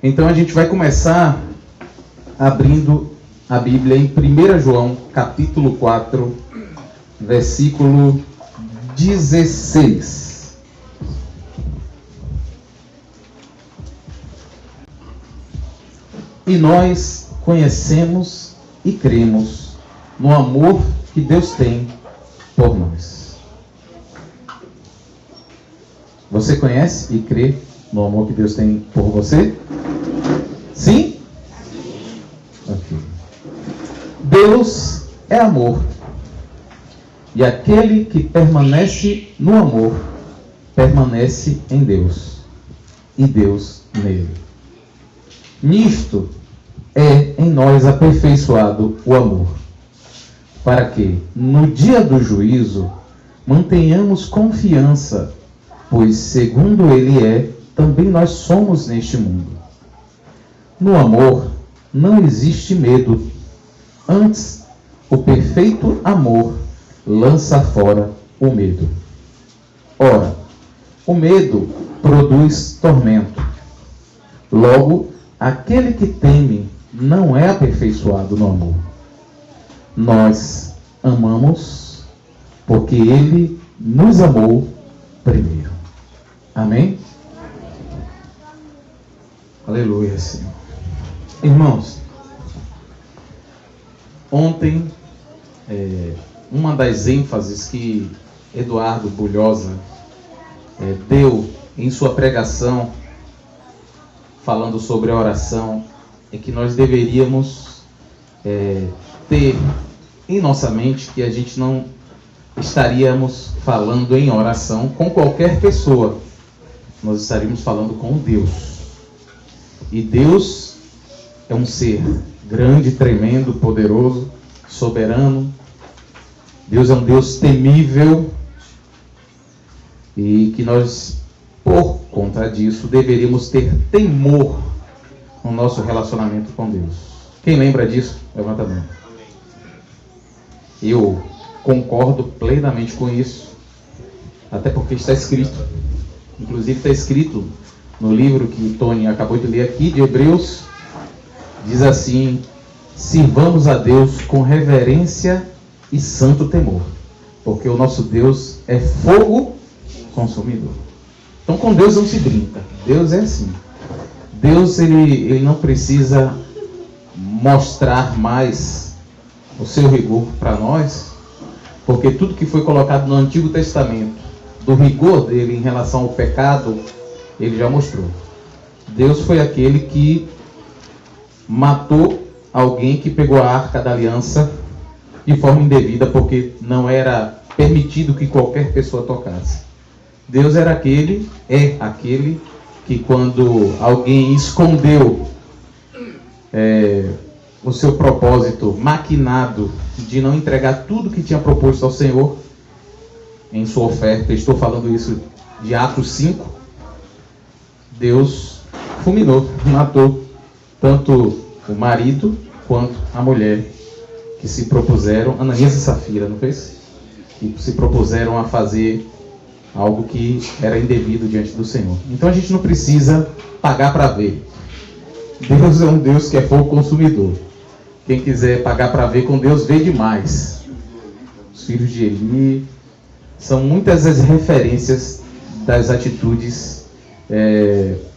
Então a gente vai começar abrindo a Bíblia em 1 João, capítulo 4, versículo 16. E nós conhecemos e cremos no amor que Deus tem por nós. Você conhece e crê no amor que Deus tem por você? Sim? Ok. Deus é amor. E aquele que permanece no amor, permanece em Deus. E Deus nele. Nisto é em nós aperfeiçoado o amor, para que, no dia do juízo, mantenhamos confiança, pois, segundo Ele é, também nós somos neste mundo. No amor não existe medo. Antes, o perfeito amor lança fora o medo. Ora, o medo produz tormento. Logo, aquele que teme não é aperfeiçoado no amor. Nós amamos porque Ele nos amou primeiro. Amém? Aleluia, Senhor. Irmãos, ontem, uma das ênfases que Eduardo Bulhosa deu em sua pregação, falando sobre a oração, é que nós deveríamos ter em nossa mente que a gente não estaríamos falando em oração com qualquer pessoa. Nós estaríamos falando com Deus. E Deus é um ser grande, tremendo, poderoso, soberano. Deus é um Deus temível. E que nós, por conta disso, deveríamos ter temor no nosso relacionamento com Deus. Quem lembra disso? Levanta a mão. Eu concordo plenamente com isso. Até porque está escrito. Inclusive está escrito no livro que o Tony acabou de ler aqui, de Hebreus. Diz assim: sirvamos a Deus com reverência e santo temor, porque o nosso Deus é fogo consumidor. Então com Deus não se brinca. Deus é assim. Deus ele não precisa mostrar mais o seu rigor para nós, porque tudo que foi colocado no Antigo Testamento, do rigor dele em relação ao pecado, ele já mostrou. Deus foi aquele que matou alguém que pegou a arca da aliança de forma indevida, porque não era permitido que qualquer pessoa tocasse. Deus era aquele que quando alguém escondeu o seu propósito maquinado de não entregar tudo que tinha proposto ao Senhor em sua oferta, estou falando isso de Atos 5, Deus fulminou, matou tanto o marido quanto a mulher que se propuseram, Ananias e Safira, não fez? Que se propuseram a fazer algo que era indevido diante do Senhor. Então a gente não precisa pagar para ver. Deus é um Deus que é fogo consumidor. Quem quiser pagar para ver com Deus, vê demais. Os filhos de Eli são muitas as referências das atitudes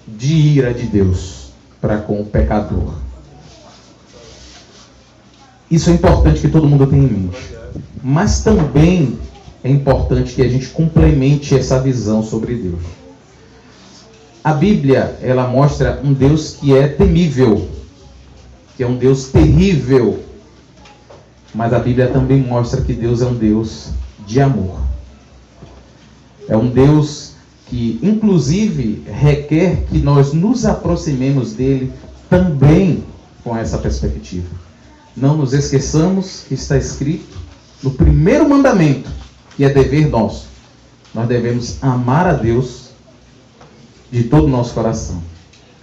de ira de Deus para com o pecador. Isso é importante que todo mundo tenha em mente. Mas também é importante que a gente complemente essa visão sobre Deus. A Bíblia, ela mostra um Deus que é temível, que é um Deus terrível. Mas a Bíblia também mostra que Deus é um Deus de amor. É um Deus que, inclusive, requer que nós nos aproximemos dele também com essa perspectiva. Não nos esqueçamos que está escrito no primeiro mandamento, que é dever nosso. Nós devemos amar a Deus de todo o nosso coração,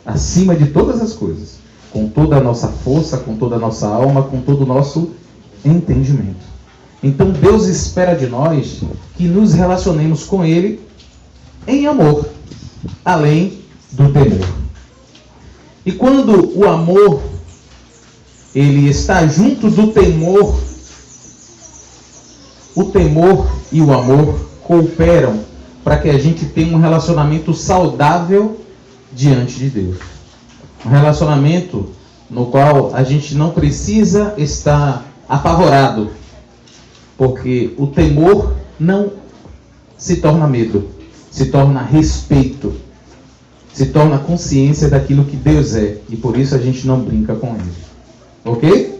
acima de todas as coisas, com toda a nossa força, com toda a nossa alma, com todo o nosso entendimento. Então Deus espera de nós que nos relacionemos com Ele em amor, além do temor. E quando o amor ele está junto do temor, o temor e o amor cooperam para que a gente tenha um relacionamento saudável diante de Deus. Um relacionamento no qual a gente não precisa estar apavorado, porque o temor não se torna medo, se torna respeito, se torna consciência daquilo que Deus é, e por isso a gente não brinca com Ele. Ok?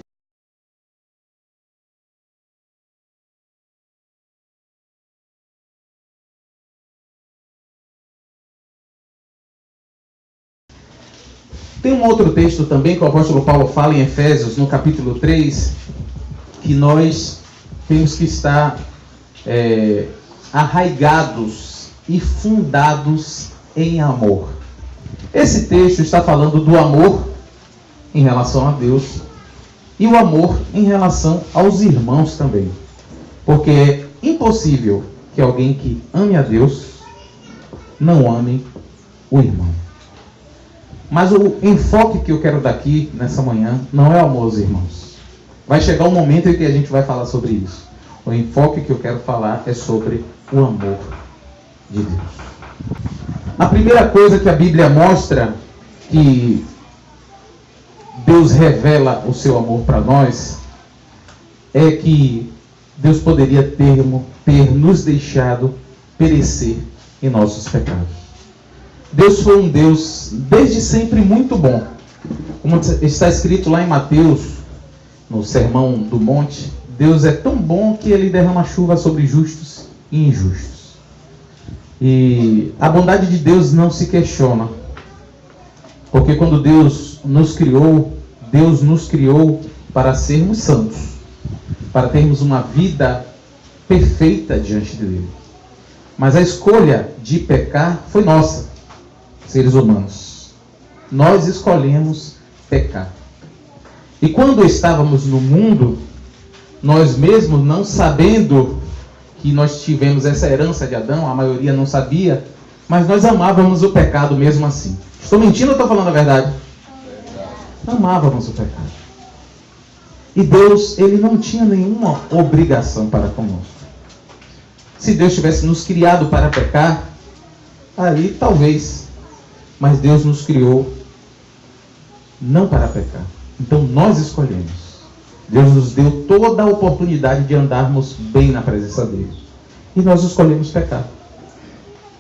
Tem um outro texto também que o apóstolo Paulo fala em Efésios, no capítulo 3, que nós temos que estar arraigados e fundados em amor. Esse texto está falando do amor em relação a Deus e o amor em relação aos irmãos também. Porque é impossível que alguém que ame a Deus não ame o irmão. Mas o enfoque que eu quero dar aqui nessa manhã não é o amor aos irmãos. Vai chegar um momento em que a gente vai falar sobre isso. O enfoque que eu quero falar é sobre o amor de Deus. A primeira coisa que a Bíblia mostra que Deus revela o seu amor para nós é que Deus poderia ter nos deixado perecer em nossos pecados. Deus foi um Deus desde sempre muito bom. Como está escrito lá em Mateus, no Sermão do Monte, Deus é tão bom que Ele derrama chuva sobre justos e injustos. E a bondade de Deus não se questiona. Porque quando Deus nos criou para sermos santos, para termos uma vida perfeita diante dele. Mas a escolha de pecar foi nossa, seres humanos. Nós escolhemos pecar. E quando estávamos no mundo, nós mesmos não sabendo que nós tivemos essa herança de Adão, a maioria não sabia, mas nós amávamos o pecado mesmo assim. Estou mentindo ou estou falando a verdade? Amávamos o pecado. E Deus, Ele não tinha nenhuma obrigação para conosco. Se Deus tivesse nos criado para pecar, aí talvez. Mas Deus nos criou não para pecar. Então nós escolhemos. Deus nos deu toda a oportunidade de andarmos bem na presença dele. E nós escolhemos pecar.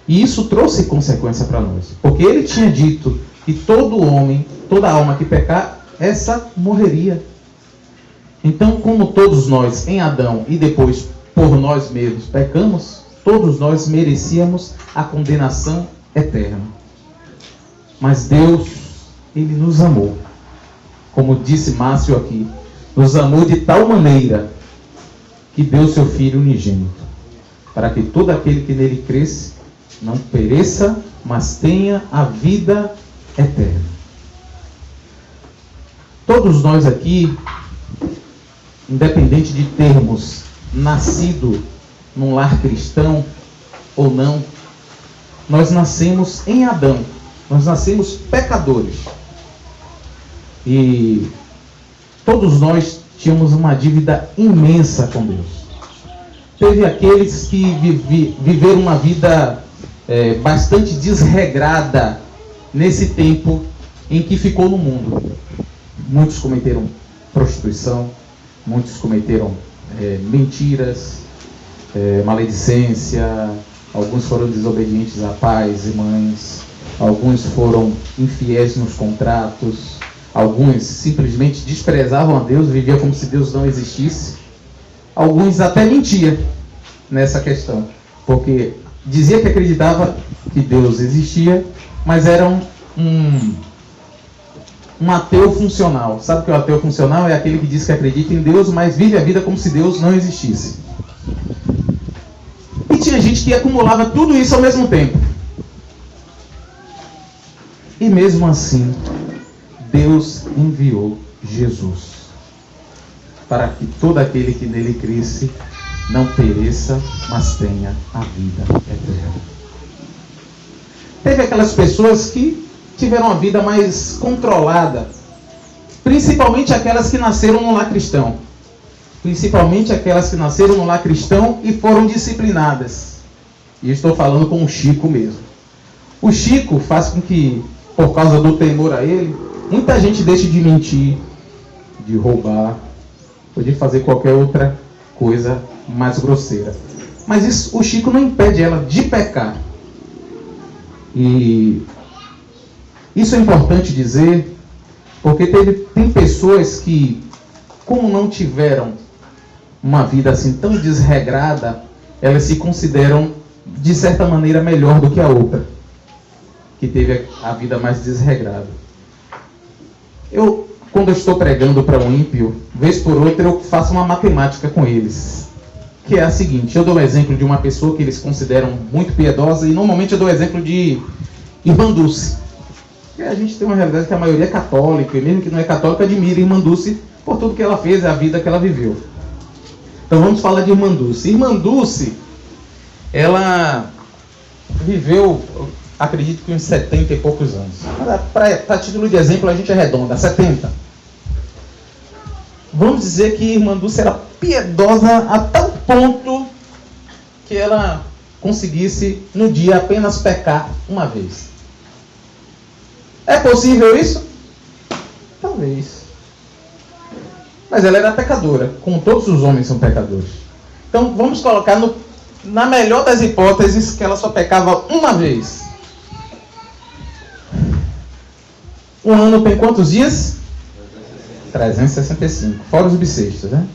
E isso trouxe consequência para nós. Porque Ele tinha dito que todo homem, toda alma que pecar, essa morreria. Então, como todos nós em Adão e depois por nós mesmos pecamos, todos nós merecíamos a condenação eterna. Mas Deus, Ele nos amou. Como disse Márcio aqui, nos amou de tal maneira que deu seu Filho unigênito, para que todo aquele que nele cresce não pereça, mas tenha a vida eterna. Todos nós aqui, independente de termos nascido num lar cristão ou não, nós nascemos em Adão, nós nascemos pecadores. E todos nós tínhamos uma dívida imensa com Deus. Teve aqueles que viveram uma vida bastante desregrada nesse tempo em que ficou no mundo. Muitos cometeram prostituição, muitos cometeram mentiras, maledicência, alguns foram desobedientes a pais e mães, alguns foram infiéis nos contratos, alguns simplesmente desprezavam a Deus, viviam como se Deus não existisse. Alguns até mentiam nessa questão, porque dizia que acreditava que Deus existia, mas eram um ateu funcional. Sabe o que é o ateu funcional? É aquele que diz que acredita em Deus, mas vive a vida como se Deus não existisse. E tinha gente que acumulava tudo isso ao mesmo tempo. E mesmo assim, Deus enviou Jesus para que todo aquele que nele cresce não pereça, mas tenha a vida eterna. Teve aquelas pessoas que tiveram uma vida mais controlada, principalmente aquelas que nasceram no lar cristão. Principalmente aquelas que nasceram no lar cristão e foram disciplinadas. E estou falando com o Chico mesmo. O Chico faz com que, por causa do temor a ele, muita gente deixe de mentir, de roubar, ou de fazer qualquer outra coisa mais grosseira. Mas isso, o Chico não impede ela de pecar. E isso é importante dizer, porque tem pessoas que, como não tiveram uma vida assim tão desregrada, elas se consideram, de certa maneira, melhor do que a outra, que teve a vida mais desregrada. Quando eu estou pregando para um ímpio, vez por outra eu faço uma matemática com eles, que é a seguinte: eu dou o exemplo de uma pessoa que eles consideram muito piedosa, e normalmente eu dou o exemplo de Irmã Dulce. E a gente tem uma realidade que a maioria é católica, e mesmo que não é católica, admira Irmã Dulce por tudo que ela fez e a vida que ela viveu. Então vamos falar de Irmã Dulce. Irmã Dulce, ela viveu, acredito que uns 70 e poucos anos. Para título de exemplo, a gente arredonda, 70. Vamos dizer que Irmã Dulce era piedosa a tal ponto que ela conseguisse no dia apenas pecar uma vez. É possível isso? Talvez. Mas ela era pecadora, como todos os homens são pecadores. Então vamos colocar na melhor das hipóteses que ela só pecava uma vez. Um ano tem quantos dias? 365, fora os bissextos, né?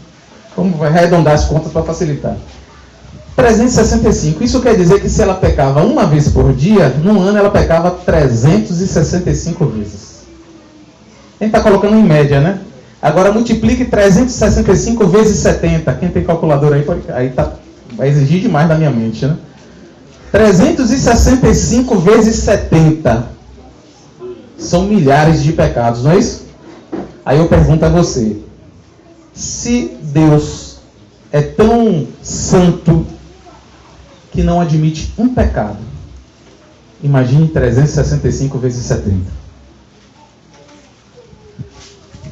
Vamos arredondar as contas para facilitar. 365, isso quer dizer que se ela pecava uma vez por dia, num ano ela pecava 365 vezes. A gente está colocando em média, né? Agora multiplique 365 vezes 70. Quem tem calculadora aí, vai exigir demais da minha mente, né? 365 vezes 70 são milhares de pecados, não é isso? Aí eu pergunto a você: se Deus é tão santo que não admite um pecado, imagine 365 vezes 70.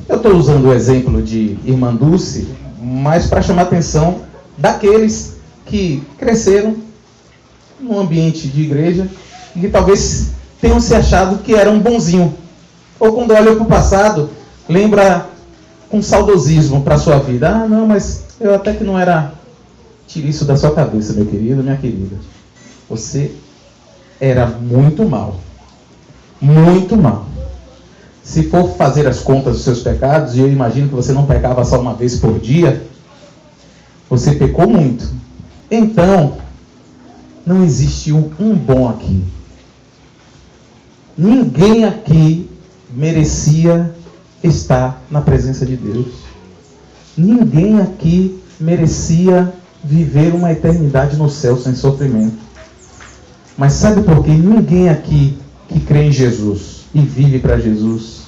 Eu estou usando o exemplo de Irmã Dulce, mas para chamar a atenção daqueles que cresceram num ambiente de igreja e que talvez tenham se achado que eram bonzinho. Ou quando olham para o passado, lembra com saudosismo para a sua vida. Ah, não, mas eu até que não era... Tire isso da sua cabeça, meu querido, minha querida. Você era muito mal. Muito mal. Se for fazer as contas dos seus pecados, e eu imagino que você não pecava só uma vez por dia, você pecou muito. Então, não existiu um bom aqui. Ninguém aqui merecia estar na presença de Deus. Ninguém aqui merecia viver uma eternidade no céu sem sofrimento. Mas sabe por que ninguém aqui que crê em Jesus e vive para Jesus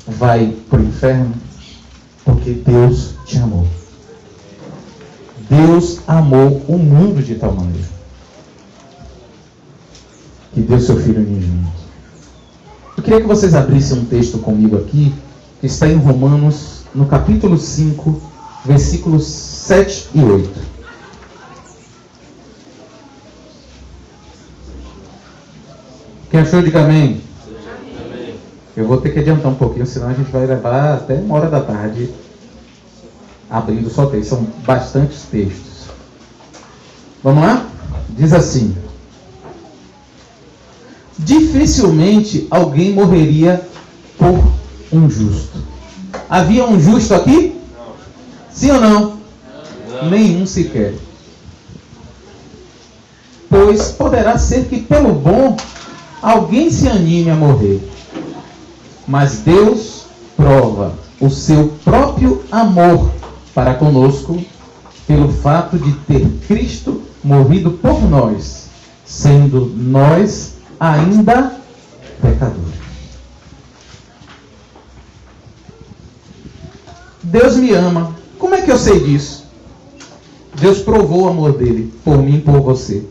vai para o inferno? Porque Deus te amou. Deus amou o mundo de tal maneira que deu seu Filho unigênito. Eu queria que vocês abrissem um texto comigo aqui, que está em Romanos, no capítulo 5, versículos 7 e 8. Quem achou, diga amém. Eu vou ter que adiantar um pouquinho, senão a gente vai levar até 1h da tarde abrindo só texto. São bastantes textos. Vamos lá? Diz assim: dificilmente alguém morreria por um justo. Havia um justo aqui? Não. Sim ou não? Não. Nenhum sequer. Pois poderá ser que pelo bom alguém se anime a morrer. Mas Deus prova o seu próprio amor para conosco pelo fato de ter Cristo morrido por nós, sendo nós ainda pecadores. Deus me ama. Como é que eu sei disso? Deus provou o amor dele por mim e por você.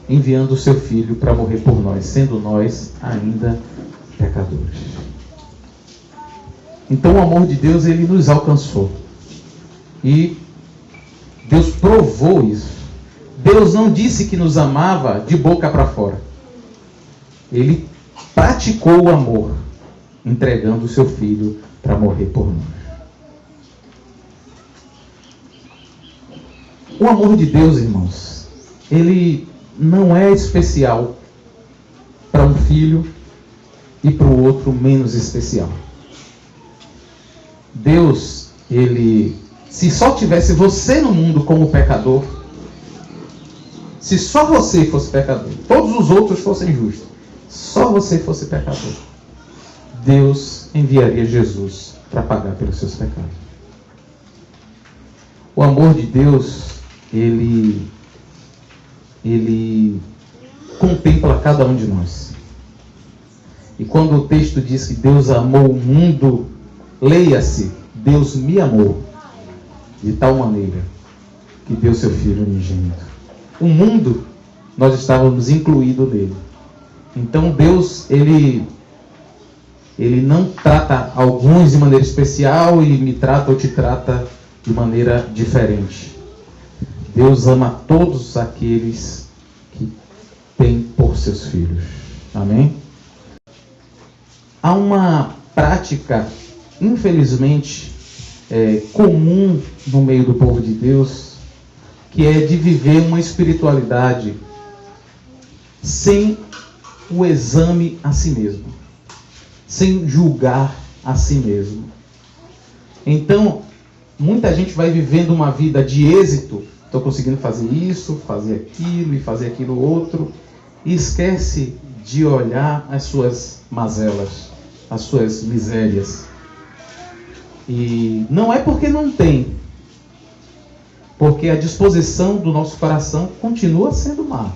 enviando o seu Filho para morrer por nós, sendo nós ainda pecadores. Então o amor de Deus, ele nos alcançou. E Deus provou isso. Deus não disse que nos amava de boca para fora. Ele praticou o amor, entregando o seu Filho para morrer por nós. O amor de Deus, irmãos, ele não é especial para um filho e para o outro menos especial. Deus, ele, se só tivesse você no mundo como pecador, se só você fosse pecador, todos os outros fossem justos, só você fosse pecador, Deus enviaria Jesus para pagar pelos seus pecados. O amor de Deus, ele contempla cada um de nós. E quando o texto diz que Deus amou o mundo, leia-se, Deus me amou de tal maneira que deu seu Filho unigênito. O mundo, nós estávamos incluídos nele. Então Deus, ele não trata alguns de maneira especial e me trata ou te trata de maneira diferente. Deus ama todos aqueles que têm por seus filhos. Amém? Há uma prática, infelizmente, comum no meio do povo de Deus, que é de viver uma espiritualidade sem o exame a si mesmo, sem julgar a si mesmo. Então, muita gente vai vivendo uma vida de êxito, estou conseguindo fazer isso, fazer aquilo e fazer aquilo outro, e esquece de olhar as suas mazelas, as suas misérias. E não é porque não tem, porque a disposição do nosso coração continua sendo má.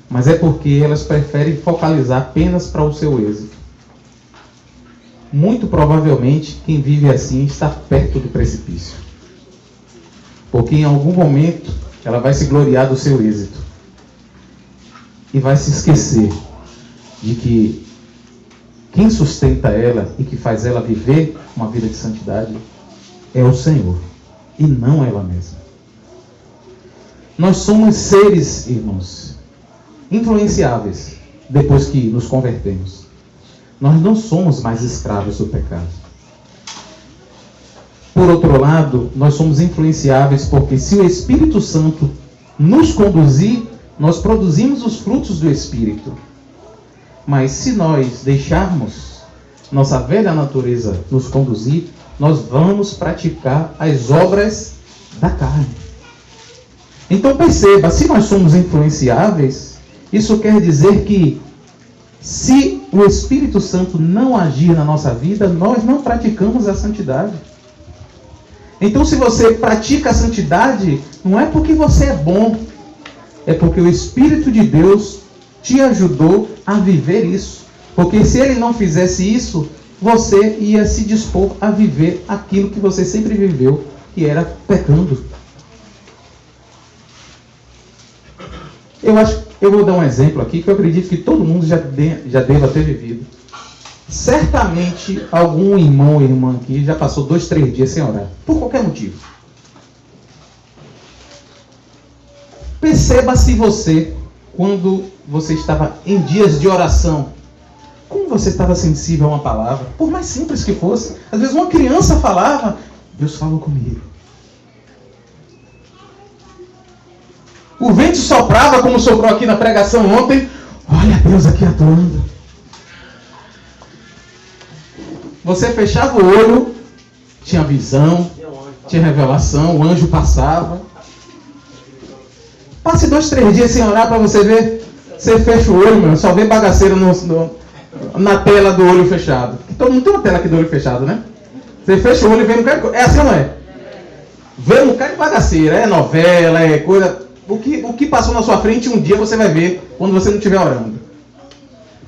Mas é porque elas preferem focalizar apenas para o seu êxito. Muito provavelmente, quem vive assim está perto do precipício. Porque em algum momento, ela vai se gloriar do seu êxito. E vai se esquecer de que quem sustenta ela e que faz ela viver uma vida de santidade é o Senhor, e não ela mesma. Nós somos seres, irmãos, influenciáveis depois que nos convertemos. Nós não somos mais escravos do pecado. Por outro lado, nós somos influenciáveis porque se o Espírito Santo nos conduzir, nós produzimos os frutos do Espírito. Mas se nós deixarmos nossa velha natureza nos conduzir, nós vamos praticar as obras da carne. Então perceba, se nós somos influenciáveis, isso quer dizer que se o Espírito Santo não agir na nossa vida, nós não praticamos a santidade. Então se você pratica a santidade, não é porque você é bom, é porque o Espírito de Deus te ajudou a viver isso. Porque se ele não fizesse isso, você ia se dispor a viver aquilo que você sempre viveu, que era pecando. Eu vou dar um exemplo aqui que eu acredito que todo mundo já deva ter vivido. Certamente algum irmão ou irmã aqui já passou 2, 3 dias sem orar, por qualquer motivo. Perceba se você, quando você estava em dias de oração, como você estava sensível a uma palavra, por mais simples que fosse. Às vezes uma criança falava, Deus falou comigo. O vento soprava, como soprou aqui na pregação ontem, olha Deus aqui atuando. Você fechava o olho, tinha visão, tinha revelação, o anjo passava. Passe 2, 3 dias sem orar para você ver. Você fecha o olho, meu, só vê bagaceira na tela do olho fechado. Todo mundo tem uma tela aqui do olho fechado, né? Você fecha o olho e vê um cara de... É assim ou não é? Vê um cara de bagaceira, é novela, é coisa... O que passou na sua frente um dia você vai ver quando você não estiver orando.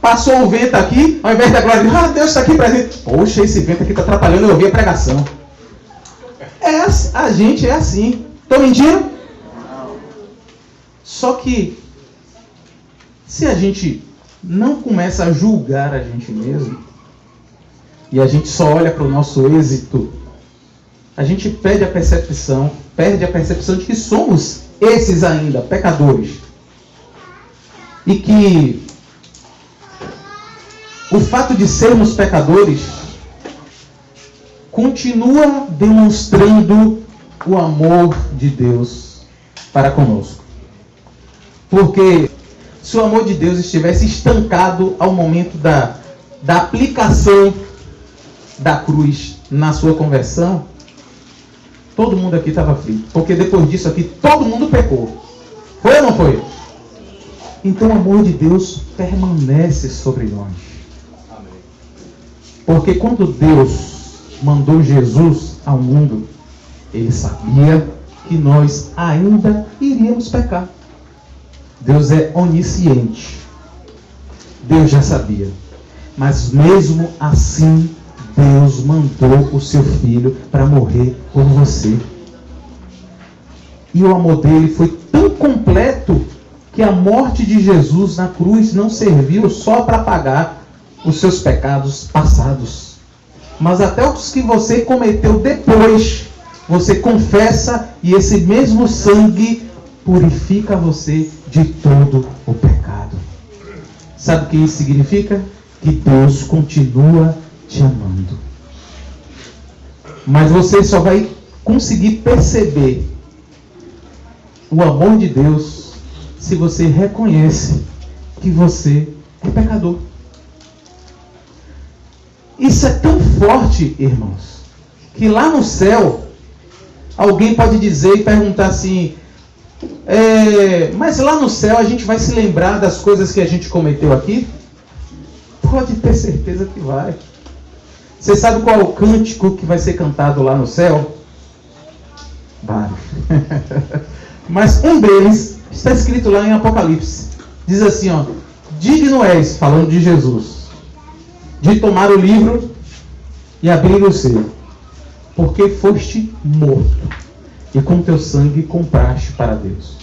Passou o vento aqui, ao invés da glória de Deus está aqui presente. Poxa, esse vento aqui está atrapalhando eu ouvir a pregação. A gente é assim. Estou mentindo? Só que, se a gente não começa a julgar a gente mesmo, e a gente só olha para o nosso êxito, a gente perde a percepção de que somos esses ainda, pecadores. E que o fato de sermos pecadores continua demonstrando o amor de Deus para conosco. Porque se o amor de Deus estivesse estancado ao momento da aplicação da cruz na sua conversão, todo mundo aqui estava aflito. Porque depois disso aqui, todo mundo pecou. Foi ou não foi? Então o amor de Deus permanece sobre nós. Porque quando Deus mandou Jesus ao mundo, Ele sabia que nós ainda iríamos pecar. Deus é onisciente. Deus já sabia. Mas mesmo assim, Deus mandou o seu Filho para morrer por você. E o amor dele foi tão completo que a morte de Jesus na cruz não serviu só para pagar os seus pecados passados, mas até os que você cometeu depois, você confessa e esse mesmo sangue purifica você de todo o pecado. Sabe o que isso significa? Que Deus continua te amando. Mas você só vai conseguir perceber o amor de Deus se você reconhece que você é pecador. Isso é tão forte, irmãos, que lá no céu, alguém pode dizer e perguntar assim, mas lá no céu a gente vai se lembrar das coisas que a gente cometeu aqui? Pode ter certeza que vai. Você sabe qual é o cântico que vai ser cantado lá no céu? Vários. Mas um deles está escrito lá em Apocalipse. Diz assim, digno és, falando de Jesus, de tomar o livro e abrir o selo, porque foste morto, e com teu sangue compraste para Deus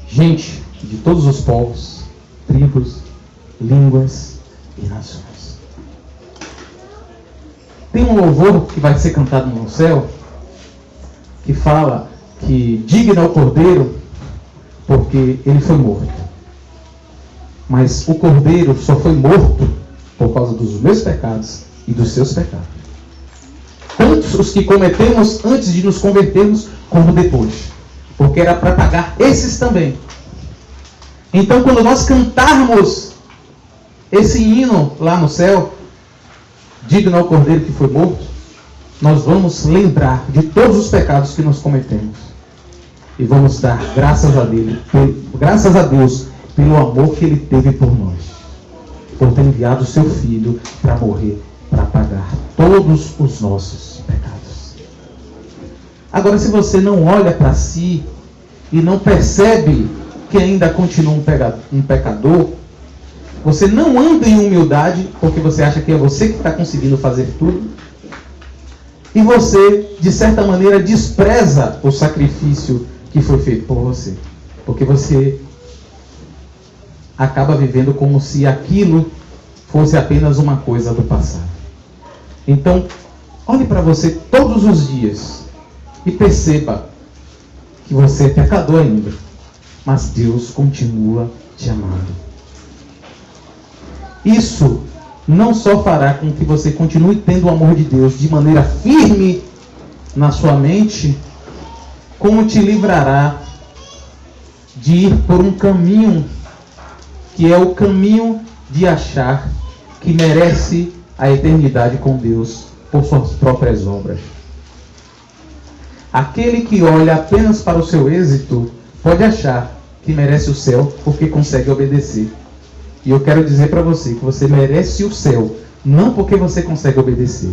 gente de todos os povos, tribos, línguas e nações. Tem um louvor que vai ser cantado no céu, que fala que digno é o Cordeiro, porque ele foi morto. Mas o Cordeiro só foi morto por causa dos meus pecados e dos seus pecados. Tanto os que cometemos antes de nos convertermos, como depois. Porque era para pagar esses também. Então, quando nós cantarmos esse hino lá no céu, digno ao Cordeiro que foi morto, nós vamos lembrar de todos os pecados que nós cometemos. E vamos dar graças a Deus pelo amor que Ele teve por nós. Por ter enviado o seu Filho para morrer, para pagar todos os nossos pecados. Agora, se você não olha para si e não percebe que ainda continua um pecador, você não anda em humildade, porque você acha que é você que está conseguindo fazer tudo, e você, de certa maneira, despreza o sacrifício que foi feito por você, porque você acaba vivendo como se aquilo fosse apenas uma coisa do passado. Então, olhe para você todos os dias e perceba que você é pecador ainda, mas Deus continua te amando. Isso não só fará com que você continue tendo o amor de Deus de maneira firme na sua mente, como te livrará de ir por um caminho que é o caminho de achar que merece a eternidade com Deus por suas próprias obras. Aquele que olha apenas para o seu êxito pode achar que merece o céu porque consegue obedecer. E eu quero dizer para você que você merece o céu, não porque você consegue obedecer,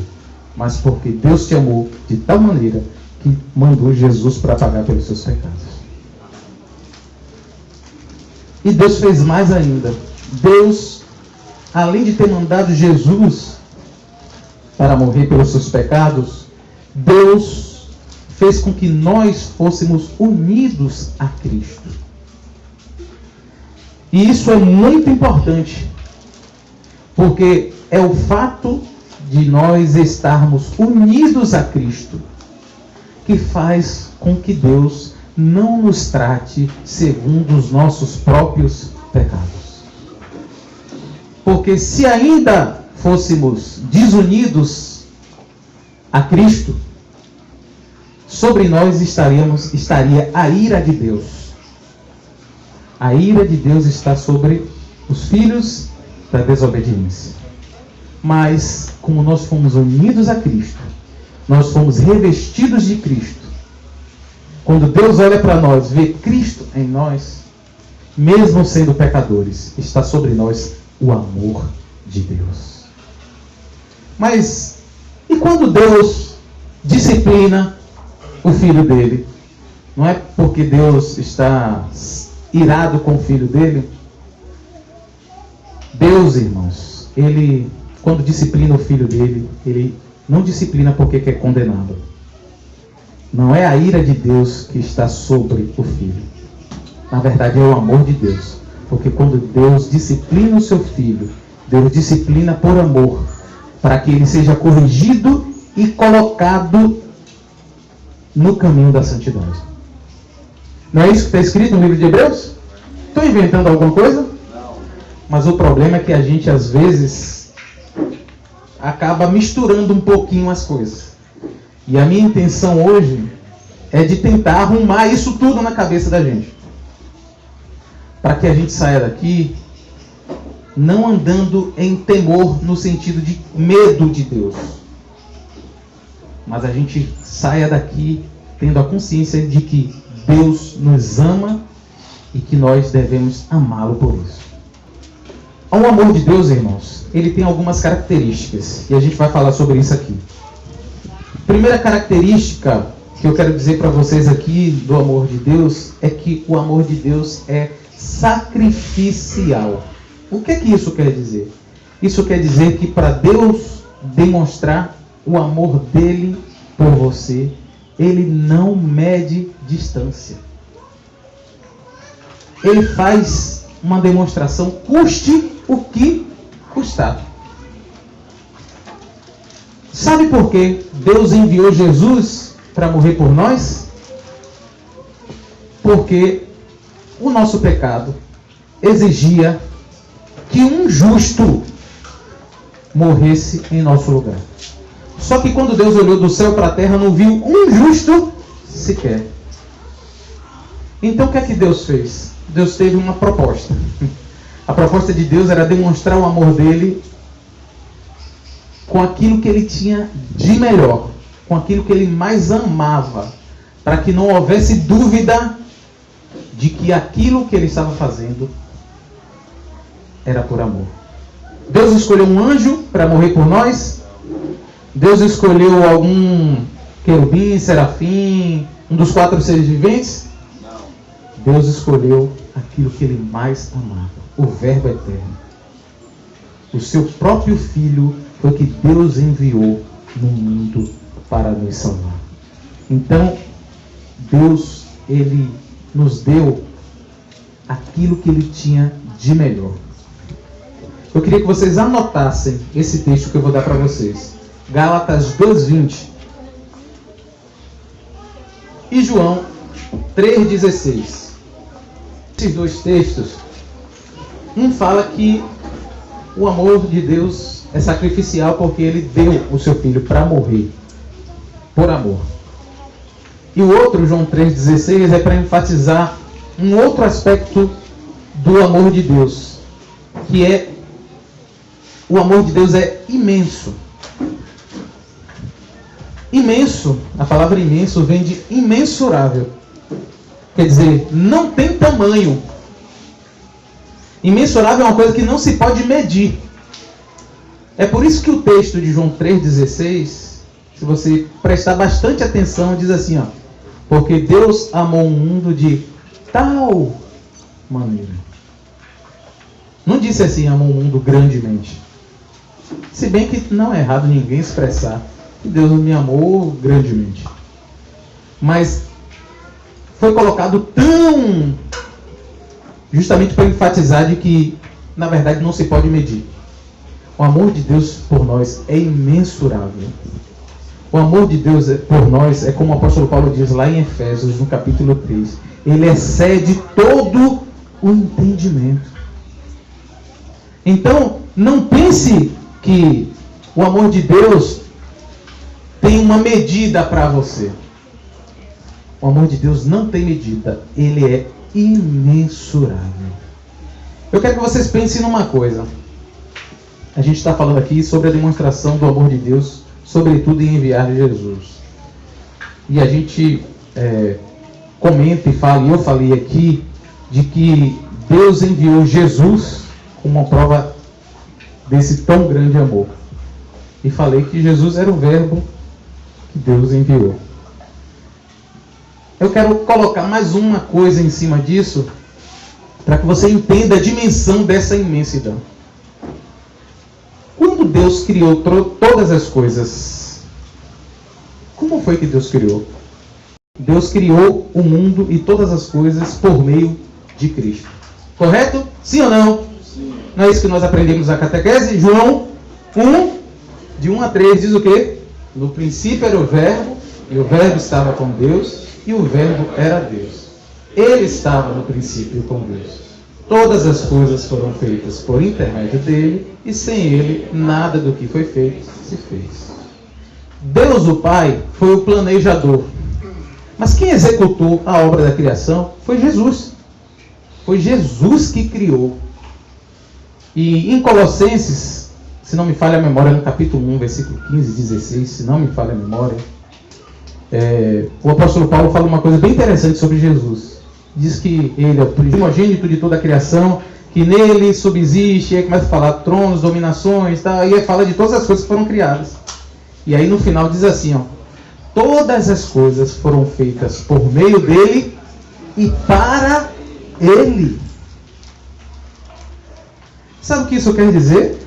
mas porque Deus te amou de tal maneira que mandou Jesus para pagar pelos seus pecados. E Deus fez mais ainda. Deus, além de ter mandado Jesus para morrer pelos seus pecados, Deus fez com que nós fôssemos unidos a Cristo. E isso é muito importante, porque é o fato de nós estarmos unidos a Cristo que faz com que Deus não nos trate segundo os nossos próprios pecados. Porque se ainda fôssemos desunidos a Cristo, sobre nós estaria a ira de Deus. A ira de Deus está sobre os filhos da desobediência. Mas, como nós fomos unidos a Cristo, nós fomos revestidos de Cristo. Quando Deus olha para nós, vê Cristo em nós, mesmo sendo pecadores, está sobre nós o amor de Deus. Mas, e quando Deus disciplina o filho dele? Não é porque Deus está irado com o filho dele? Deus, irmãos, ele, quando disciplina o filho dele, ele não disciplina porque quer condená-lo. Não é a ira de Deus que está sobre o filho. Na verdade, é o amor de Deus. Porque quando Deus disciplina o seu filho, Deus disciplina por amor, para que ele seja corrigido e colocado no caminho da santidade. Não é isso que está escrito no livro de Hebreus? Estou inventando alguma coisa? Não. Mas o problema é que a gente, às vezes, acaba misturando um pouquinho as coisas. E a minha intenção hoje é de tentar arrumar isso tudo na cabeça da gente. Para que a gente saia daqui não andando em temor no sentido de medo de Deus. Mas a gente saia daqui tendo a consciência de que Deus nos ama e que nós devemos amá-lo por isso. O amor de Deus, irmãos, ele tem algumas características. E a gente vai falar sobre isso aqui. Primeira característica que eu quero dizer para vocês aqui do amor de Deus é que o amor de Deus é sacrificial. O que é que isso quer dizer? Isso quer dizer que para Deus demonstrar o amor dele por você, ele não mede distância. Ele faz uma demonstração, custe o que custar. Sabe por que Deus enviou Jesus para morrer por nós? Porque o nosso pecado exigia que um justo morresse em nosso lugar. Só que quando Deus olhou do céu para a terra, não viu um justo sequer. Então o que é que Deus fez? Deus teve uma proposta. A proposta de Deus era demonstrar o amor dele com aquilo que ele tinha de melhor, com aquilo que ele mais amava, para que não houvesse dúvida de que aquilo que ele estava fazendo era por amor. Deus escolheu um anjo para morrer por nós? Deus escolheu algum querubim, serafim, um dos 4 seres viventes? Não. Deus escolheu aquilo que ele mais amava, o Verbo eterno. O seu próprio Filho foi que Deus enviou no mundo para nos salvar. Então, Deus, ele nos deu aquilo que ele tinha de melhor. Eu queria que vocês anotassem esse texto que eu vou dar para vocês. Gálatas 2:20 e João 3:16. Esses dois textos, um fala que o amor de Deus é sacrificial porque ele deu o seu filho para morrer por amor. E o outro, João 3:16, é para enfatizar um outro aspecto do amor de Deus, que é o amor de Deus é imenso. Imenso, a palavra imenso vem de imensurável. Quer dizer, não tem tamanho. Imensurável é uma coisa que não se pode medir. É por isso que o texto de João 3,16, se você prestar bastante atenção, diz assim, ó, porque Deus amou o mundo de tal maneira. Não disse assim, amou o mundo grandemente. Se bem que não é errado ninguém expressar que Deus me amou grandemente. mas foi colocado tão justamente para enfatizar de que, na verdade, não se pode medir. O amor de Deus por nós é imensurável. O amor de Deus por nós é como o apóstolo Paulo diz lá em Efésios, no capítulo 3. Ele excede todo o entendimento. Então, não pense que o amor de Deus tem uma medida para você. O amor de Deus não tem medida. Ele é imensurável. Eu quero que vocês pensem numa coisa. A gente está falando aqui sobre a demonstração do amor de Deus, sobretudo em enviar Jesus. E a gente comenta e fala, e eu falei aqui, de que Deus enviou Jesus como uma prova desse tão grande amor. E falei que Jesus era o verbo que Deus enviou. Eu quero colocar mais uma coisa em cima disso, para que você entenda a dimensão dessa imensidão. Quando Deus criou todas as coisas, como foi que Deus criou? Deus criou o mundo e todas as coisas por meio de Cristo. Correto? Sim ou não? Sim. Não é isso que nós aprendemos na catequese? João 1, de 1 a 3, diz o quê? No princípio era o verbo, e o verbo estava com Deus, e o verbo era Deus. Ele estava no princípio com Deus. Todas as coisas foram feitas por intermédio dele, e sem ele, nada do que foi feito se fez. Deus, o Pai, foi o planejador. Mas quem executou a obra da criação foi Jesus. Foi Jesus que criou. E em Colossenses, se não me falha a memória, no capítulo 1, versículo 15 e 16, se não me falha a memória, o apóstolo Paulo fala uma coisa bem interessante sobre Jesus. Diz que ele é o primogênito de toda a criação, que nele subsiste, e aí começa a falar tronos, dominações, tá? E aí fala de todas as coisas que foram criadas. E aí no final diz assim, todas as coisas foram feitas por meio dele e para ele. Sabe o que isso quer dizer?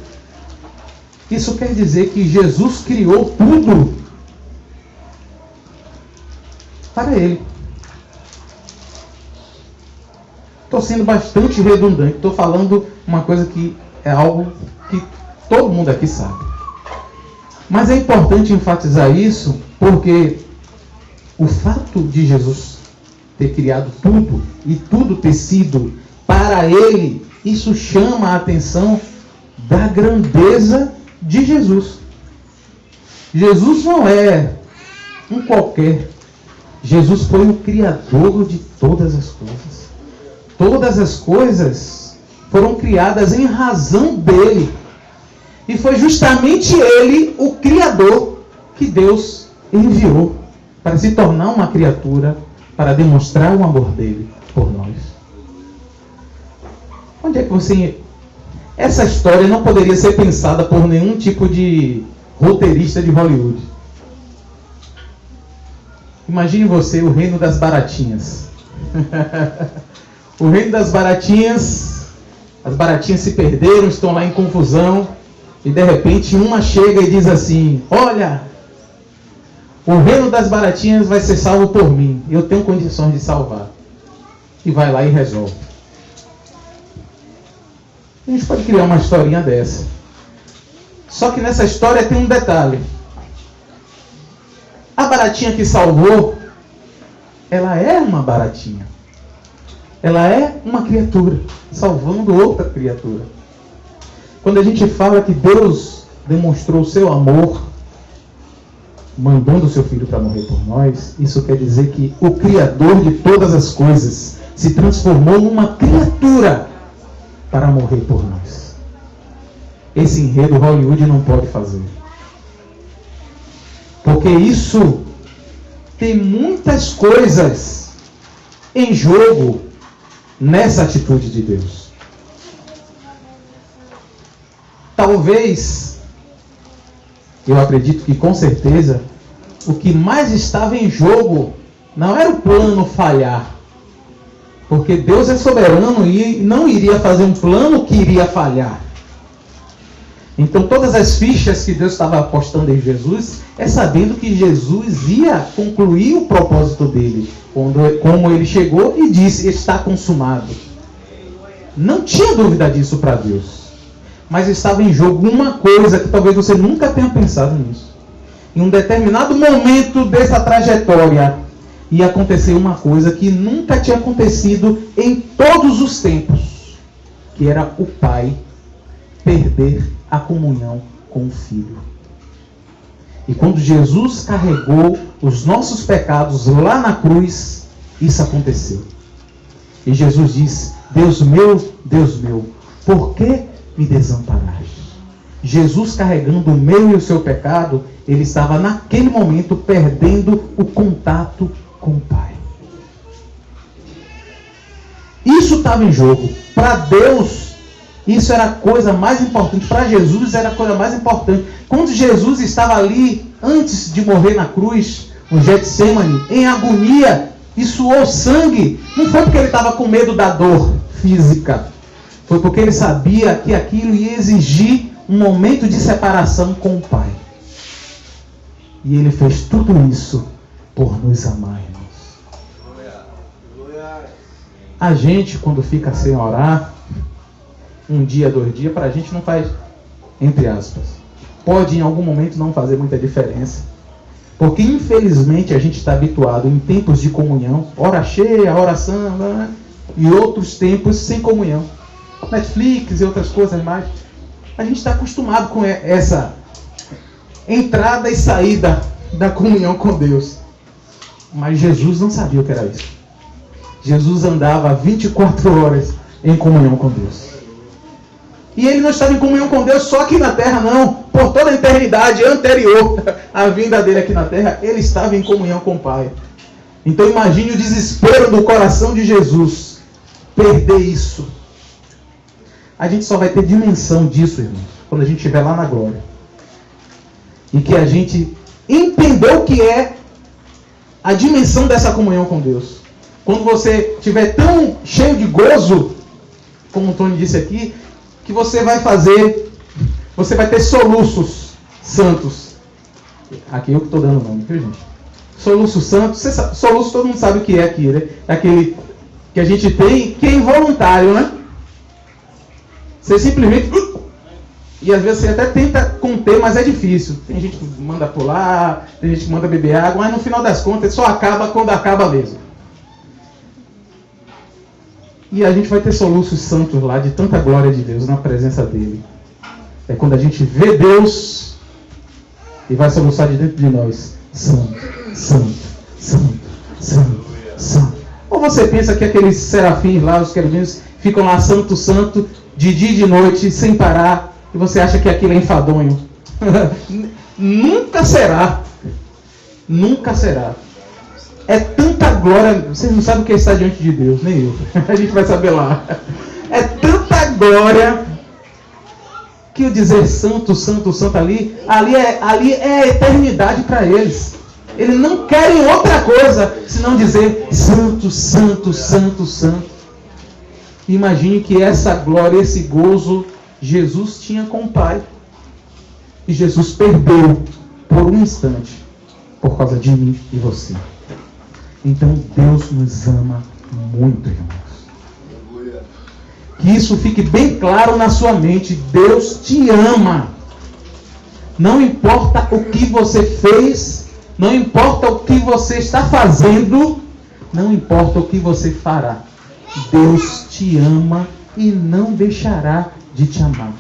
Isso quer dizer que Jesus criou tudo para ele. Estou sendo bastante redundante. Estou falando uma coisa que é algo que todo mundo aqui sabe. Mas é importante enfatizar isso porque o fato de Jesus ter criado tudo e tudo ter sido para ele, isso chama a atenção da grandeza de Jesus. Jesus não é um qualquer. Jesus foi o Criador de todas as coisas. Todas as coisas foram criadas em razão dele. E foi justamente ele, o Criador, que Deus enviou para se tornar uma criatura, para demonstrar o amor dele por nós. Onde é que você... Essa história não poderia ser pensada por nenhum tipo de roteirista de Hollywood. Imagine você o reino das baratinhas. O reino das baratinhas, as baratinhas se perderam, estão lá em confusão, e de repente uma chega e diz assim, olha, o reino das baratinhas vai ser salvo por mim, eu tenho condições de salvar. E vai lá e resolve. A gente pode criar uma historinha dessa. Só que nessa história tem um detalhe. A baratinha que salvou, ela é uma baratinha. Ela é uma criatura, salvando outra criatura. Quando a gente fala que Deus demonstrou o seu amor, mandando o seu Filho para morrer por nós, isso quer dizer que o Criador de todas as coisas se transformou numa criatura para morrer por nós. Esse enredo Hollywood não pode fazer. Porque isso tem muitas coisas em jogo nessa atitude de Deus. Talvez, eu acredito que com certeza, o que mais estava em jogo não era o plano falhar. Porque Deus é soberano e não iria fazer um plano que iria falhar. Então todas as fichas que Deus estava apostando em Jesus é sabendo que Jesus ia concluir o propósito dele, como ele chegou e disse, está consumado. Não tinha dúvida disso para Deus. Mas estava em jogo uma coisa que talvez você nunca tenha pensado nisso. Em um determinado momento dessa trajetória, ia acontecer uma coisa que nunca tinha acontecido em todos os tempos, que era o Pai perder a comunhão com o Filho. E quando Jesus carregou os nossos pecados lá na cruz, isso aconteceu. E Jesus disse, Deus meu, por que me desamparaste? Jesus carregando o meu e o seu pecado, ele estava naquele momento perdendo o contato com o Pai. Isso estava em jogo. Para Deus, isso era a coisa mais importante. Para Jesus, era a coisa mais importante. Quando Jesus estava ali, antes de morrer na cruz, no Getsemane, em agonia, e suou sangue, não foi porque ele estava com medo da dor física. Foi porque ele sabia que aquilo ia exigir um momento de separação com o Pai. E ele fez tudo isso por nos amar, irmãos. A gente, quando fica sem orar, um dia, 2 dias, para a gente não faz, entre aspas, pode em algum momento não fazer muita diferença. Porque infelizmente a gente está habituado em tempos de comunhão, hora cheia, oração, e outros tempos sem comunhão. Netflix e outras coisas mais. A gente está acostumado com essa entrada e saída da comunhão com Deus. Mas Jesus não sabia o que era isso. Jesus andava 24 horas em comunhão com Deus. E ele não estava em comunhão com Deus só aqui na terra, não. Por toda a eternidade anterior à vinda dele aqui na terra, ele estava em comunhão com o Pai. Então imagine o desespero do coração de Jesus. Perder isso. A gente só vai ter dimensão disso, irmãos, quando a gente estiver lá na glória. E que a gente entendeu o que é a dimensão dessa comunhão com Deus. Quando você estiver tão cheio de gozo, como o Tony disse aqui, que você vai ter soluços santos. Aqui eu que estou dando o nome, viu, gente? Soluço santo, soluço todo mundo sabe o que é aqui, né? É aquele que a gente tem, que é involuntário, né? Você simplesmente... E às vezes você até tenta conter, mas é difícil. Tem gente que manda pular, tem gente que manda beber água, mas no final das contas só acaba quando acaba mesmo. E a gente vai ter soluços santos lá, de tanta glória de Deus na presença dele. É quando a gente vê Deus e vai soluçar de dentro de nós. Santo, santo, santo, santo, santo. Ou você pensa que aqueles serafins lá, os querubins, ficam lá santo, santo, de dia e de noite, sem parar, e você acha que aquilo é enfadonho? Nunca será. Nunca será. É tanta glória, vocês não sabem o que é estar diante de Deus, nem eu. A gente vai saber lá. É tanta glória que o dizer santo, santo, santo ali é a eternidade para eles. Eles não querem outra coisa senão dizer santo, santo, santo, santo. Imagine que essa glória, esse gozo, Jesus tinha com o Pai. E Jesus perdeu por um instante por causa de mim e você. Então Deus nos ama muito, irmãos. Que isso fique bem claro na sua mente. Deus te ama. Não importa o que você fez, não importa o que você está fazendo, não importa o que você fará. Deus te ama e não deixará de te amar.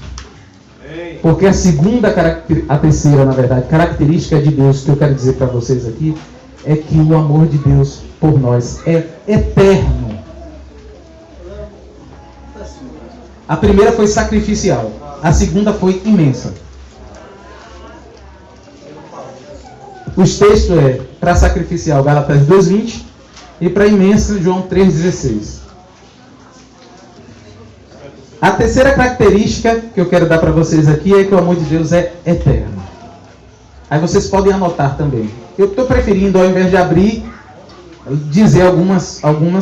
Porque a terceira, na verdade, característica de Deus que eu quero dizer para vocês aqui é que o amor de Deus por nós é eterno. A primeira foi sacrificial, a segunda foi imensa. Os textos para sacrificial, Gálatas 2:20, e para imensa, João 3:16. A terceira característica que eu quero dar para vocês aqui é que o amor de Deus é eterno. Aí vocês podem anotar também. Eu estou preferindo, ao invés de abrir, dizer algumas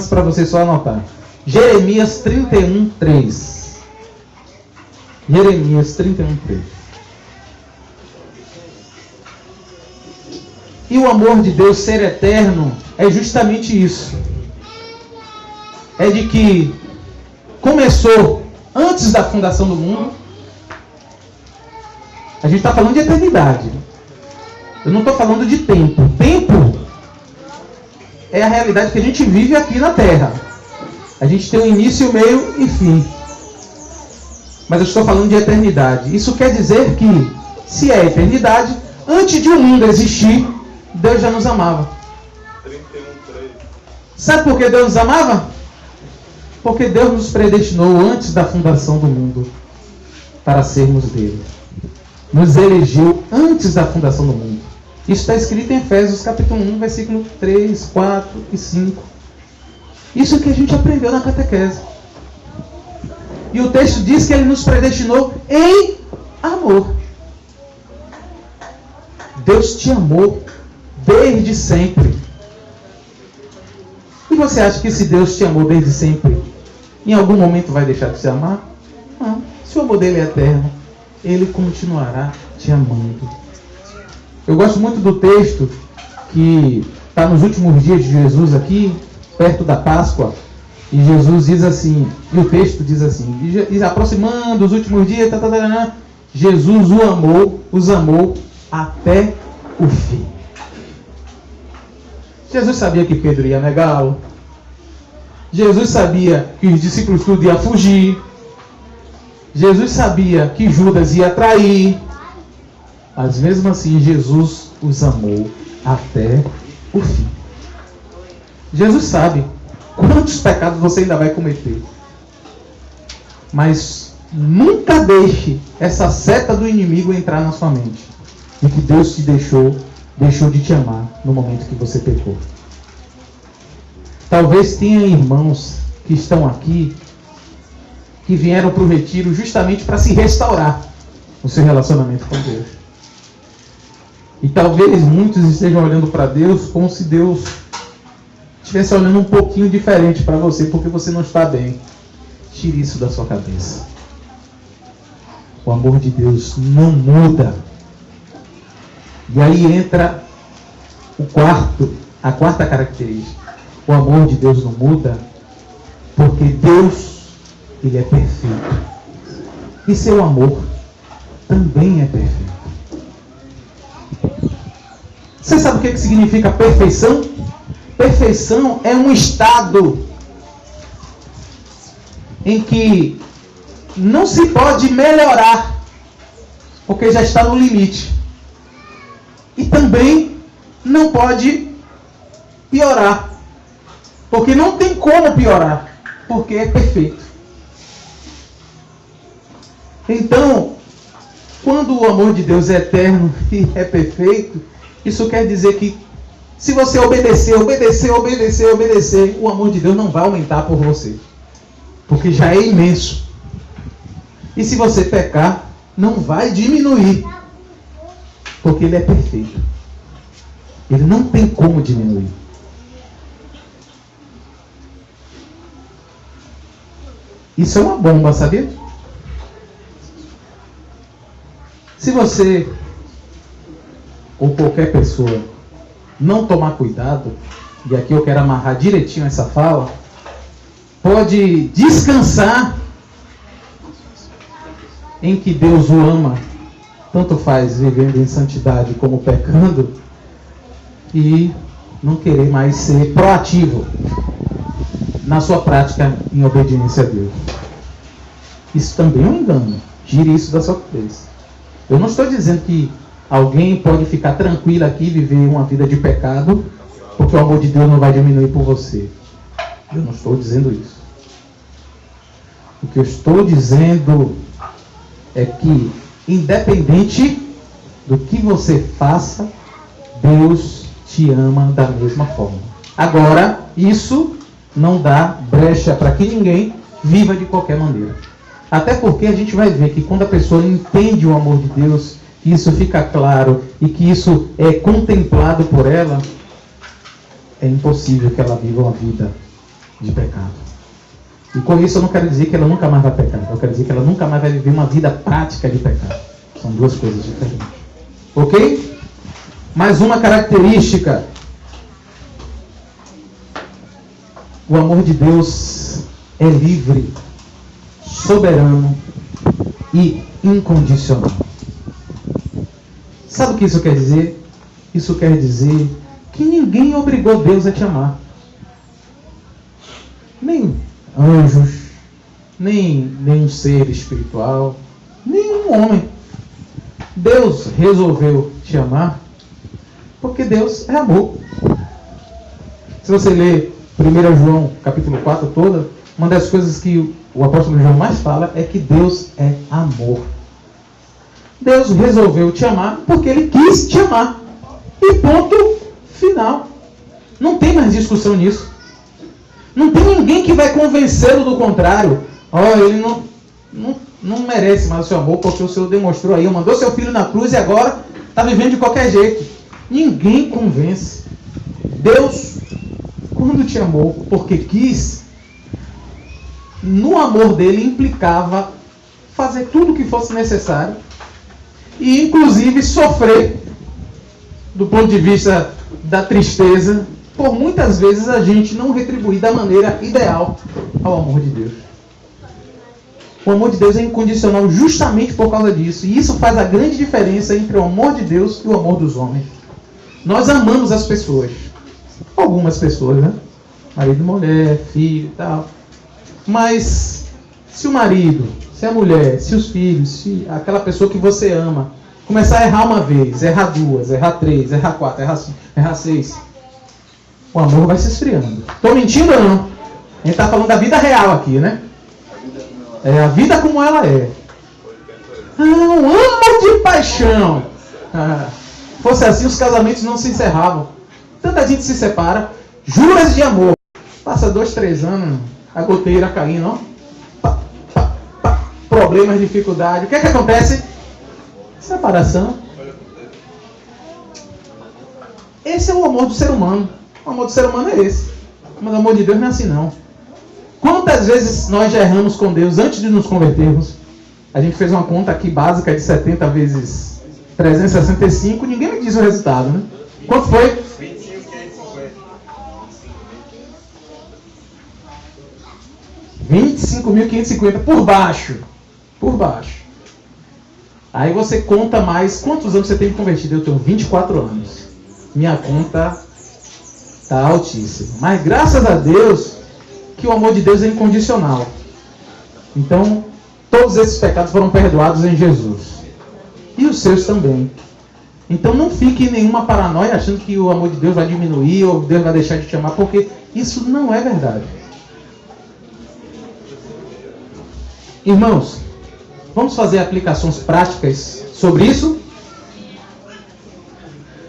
para vocês só anotar. Jeremias 31:3. Jeremias 31:3. E o amor de Deus ser eterno é justamente isso. É de que começou antes da fundação do mundo. A gente está falando de eternidade. Eu não estou falando de tempo. Tempo é a realidade que a gente vive aqui na Terra. A gente tem um início, meio e fim. Mas eu estou falando de eternidade. Isso quer dizer que, se é eternidade, antes de o mundo existir, Deus já nos amava. 31:3. Sabe por que Deus nos amava? Porque Deus nos predestinou antes da fundação do mundo para sermos dele. Nos elegeu antes da fundação do mundo. Isso está escrito em Efésios capítulo 1, versículo 3, 4 e 5. Isso que a gente aprendeu na catequese. E o texto diz que ele nos predestinou em amor. Deus te amou desde sempre. E você acha que se Deus te amou desde sempre, em algum momento vai deixar de te amar? Não. Se o amor dele é eterno, ele continuará te amando. Eu gosto muito do texto que está nos últimos dias de Jesus aqui, perto da Páscoa. E Jesus diz assim, e o texto diz assim, e aproximando os últimos dias, Jesus os amou até o fim. Jesus sabia que Pedro ia negá-lo. Jesus sabia que os discípulos tudo iam fugir. Jesus sabia que Judas ia trair. Mas mesmo assim, Jesus os amou até o fim. Jesus sabe quantos pecados você ainda vai cometer. Mas nunca deixe essa seta do inimigo entrar na sua mente. De que Deus te deixou de te amar no momento que você pecou. Talvez tenha irmãos que estão aqui que vieram para o retiro justamente para se restaurar o seu relacionamento com Deus. E talvez muitos estejam olhando para Deus como se Deus estivesse olhando um pouquinho diferente para você, porque você não está bem. Tire isso da sua cabeça. O amor de Deus não muda. E aí entra a quarta característica. O amor de Deus não muda, porque Deus, ele é perfeito. E seu amor também é perfeito. Você sabe o que significa perfeição? Perfeição é um estado em que não se pode melhorar, porque já está no limite. E também não pode piorar, porque não tem como piorar, porque é perfeito. Então, quando o amor de Deus é eterno e é perfeito, isso quer dizer que se você obedecer, o amor de Deus não vai aumentar por você, porque já é imenso. E se você pecar, não vai diminuir, porque ele é perfeito. Ele não tem como diminuir. Isso é uma bomba, sabia? Se você ou qualquer pessoa não tomar cuidado, e aqui eu quero amarrar direitinho essa fala, pode descansar em que Deus o ama, tanto faz vivendo em santidade como pecando, e não querer mais ser proativo na sua prática em obediência a Deus. Isso também é um engano. Tire isso da sua cabeça. Eu não estou dizendo que alguém pode ficar tranquilo aqui e viver uma vida de pecado, porque o amor de Deus não vai diminuir por você. Eu não estou dizendo isso. O que eu estou dizendo é que, independente do que você faça, Deus te ama da mesma forma. Agora, isso não dá brecha para que ninguém viva de qualquer maneira. Até porque a gente vai ver que quando a pessoa entende o amor de Deus, que isso fica claro e que isso é contemplado por ela, é impossível que ela viva uma vida de pecado. E com isso eu não quero dizer que ela nunca mais vai pecar. Eu quero dizer que ela nunca mais vai viver uma vida prática de pecado. São duas coisas diferentes. Ok? Mais uma característica. O amor de Deus é livre, soberano e incondicional. Sabe o que isso quer dizer? Isso quer dizer que ninguém obrigou Deus a te amar. Nem anjos, nem um ser espiritual, nenhum homem. Deus resolveu te amar porque Deus é amor. Se você ler 1 João capítulo 4 toda, uma das coisas que o apóstolo João mais fala é que Deus é amor. Deus resolveu te amar porque Ele quis te amar. E ponto final. Não tem mais discussão nisso. Não tem ninguém que vai convencê-lo do contrário. Ele não merece mais o seu amor porque o Senhor demonstrou aí, mandou seu filho na cruz e agora está vivendo de qualquer jeito. Ninguém convence. Deus, quando te amou porque quis, no amor dele implicava fazer tudo o que fosse necessário e inclusive sofrer do ponto de vista da tristeza, por muitas vezes a gente não retribuir da maneira ideal ao amor de Deus. O amor de Deus é incondicional justamente por causa disso. E isso faz a grande diferença entre o amor de Deus e o amor dos homens. Nós amamos as pessoas. Algumas pessoas, né? Marido, mulher, filho e tal. Mas se o marido, se a mulher, se os filhos, se aquela pessoa que você ama começar a errar uma vez, errar duas, errar três, errar quatro, errar cinco, errar seis, o amor vai se esfriando. Estou mentindo ou não? A gente está falando da vida real aqui, né? É a vida como ela é. Um amor de paixão. Fosse assim, os casamentos não se encerravam. Tanta gente se separa. Juras de amor. Passa 2, 3 anos, a goteira caindo, ó. Problemas, dificuldade. O que é que acontece? Separação. Esse é o amor do ser humano. O amor do ser humano é esse. Mas o amor de Deus não é assim, não. Quantas vezes nós já erramos com Deus antes de nos convertermos? A gente fez uma conta aqui básica de 70 vezes 365. Ninguém me diz o resultado, né? Quanto foi? 25.550 por baixo. Por baixo. Aí você conta mais. Quantos anos você tem convertido? Eu tenho 24 anos. Minha conta está altíssima. Mas graças a Deus que o amor de Deus é incondicional. Então, todos esses pecados foram perdoados em Jesus. E os seus também. Então não fique em nenhuma paranoia achando que o amor de Deus vai diminuir ou Deus vai deixar de te amar, porque isso não é verdade. Irmãos, vamos fazer aplicações práticas sobre isso?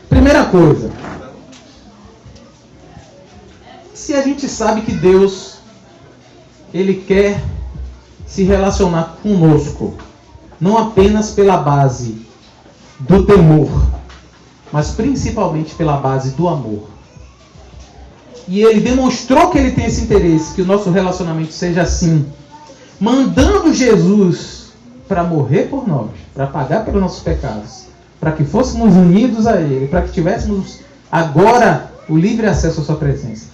Primeira coisa. Se a gente sabe que Deus, Ele quer se relacionar conosco, não apenas pela base do temor, mas principalmente pela base do amor. E Ele demonstrou que Ele tem esse interesse, que o nosso relacionamento seja assim, mandando Jesus para morrer por nós, para pagar pelos nossos pecados, para que fôssemos unidos a Ele, para que tivéssemos agora o livre acesso à sua presença.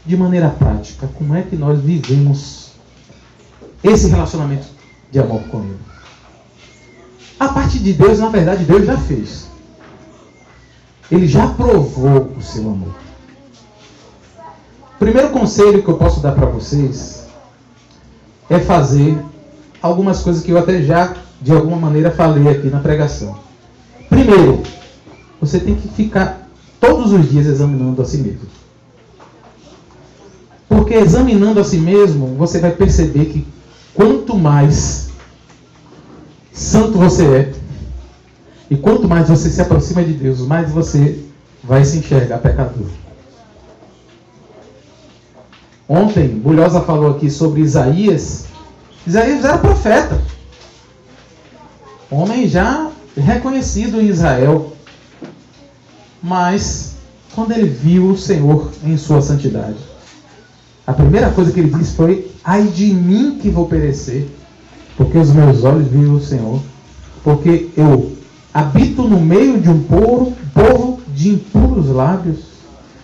De maneira prática, como é que nós vivemos esse relacionamento de amor com Ele? A parte de Deus, na verdade, Deus já fez. Ele já provou o seu amor. O primeiro conselho que eu posso dar para vocês é fazer algumas coisas que eu até já, de alguma maneira, falei aqui na pregação. Primeiro, você tem que ficar todos os dias examinando a si mesmo. Porque examinando a si mesmo, você vai perceber que quanto mais santo você é, e quanto mais você se aproxima de Deus, mais você vai se enxergar pecador. Ontem, Bulhosa falou aqui sobre Isaías. Isaías era profeta. Homem já reconhecido em Israel. Mas, quando ele viu o Senhor em sua santidade, a primeira coisa que ele disse foi: ai de mim que vou perecer, porque os meus olhos viram o Senhor. Porque eu habito no meio de um povo de impuros lábios.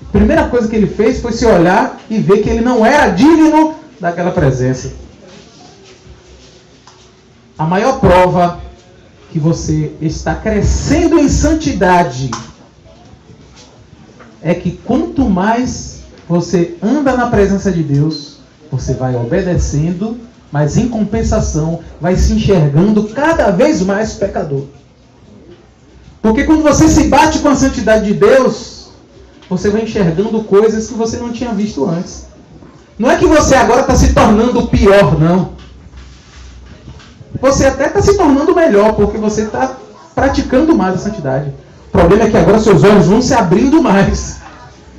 A primeira coisa que ele fez foi se olhar e ver que ele não era digno daquela presença. A maior prova que você está crescendo em santidade é que quanto mais você anda na presença de Deus, você vai obedecendo, mas em compensação vai se enxergando cada vez mais pecador. Porque quando você se bate com a santidade de Deus, você vai enxergando coisas que você não tinha visto antes. Não é que você agora está se tornando pior, não. Você até está se tornando melhor, porque você está praticando mais a santidade. O problema é que agora seus olhos vão se abrindo mais.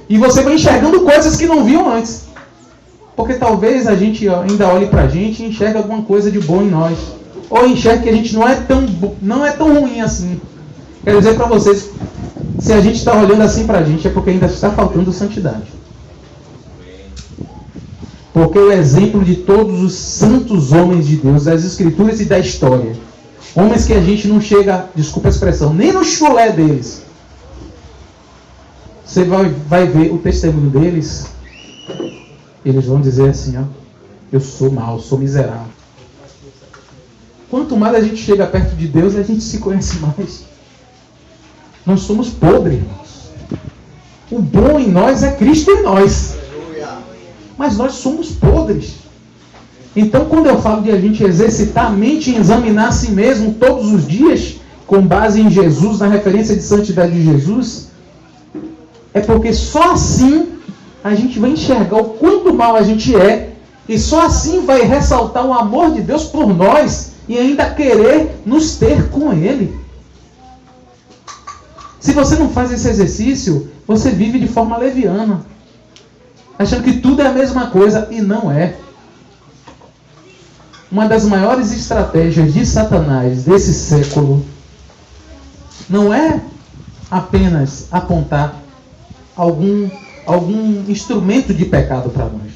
E você vai enxergando coisas que não viam antes. Porque talvez a gente ainda olhe para a gente e enxergue alguma coisa de bom em nós. Ou enxergue que a gente não é tão ruim assim. Quero dizer para vocês, se a gente está olhando assim para a gente, é porque ainda está faltando santidade. Porque o exemplo de todos os santos homens de Deus, das Escrituras e da história, homens que a gente não chega, desculpa a expressão, nem no chulé deles, você vai ver o testemunho deles, eles vão dizer assim, ó, eu sou mau, sou miserável. Quanto mais a gente chega perto de Deus, a gente se conhece mais. Nós somos podres, irmãos. O bom em nós é Cristo em nós. Mas nós somos podres. Então, quando eu falo de a gente exercitar a mente em examinar a si mesmo todos os dias, com base em Jesus, na referência de santidade de Jesus, é porque só assim a gente vai enxergar o quanto mal a gente é, e só assim vai ressaltar o amor de Deus por nós e ainda querer nos ter com Ele. Se você não faz esse exercício, você vive de forma leviana, achando que tudo é a mesma coisa, e não é. Uma das maiores estratégias de Satanás desse século não é apenas apontar algum instrumento de pecado para nós.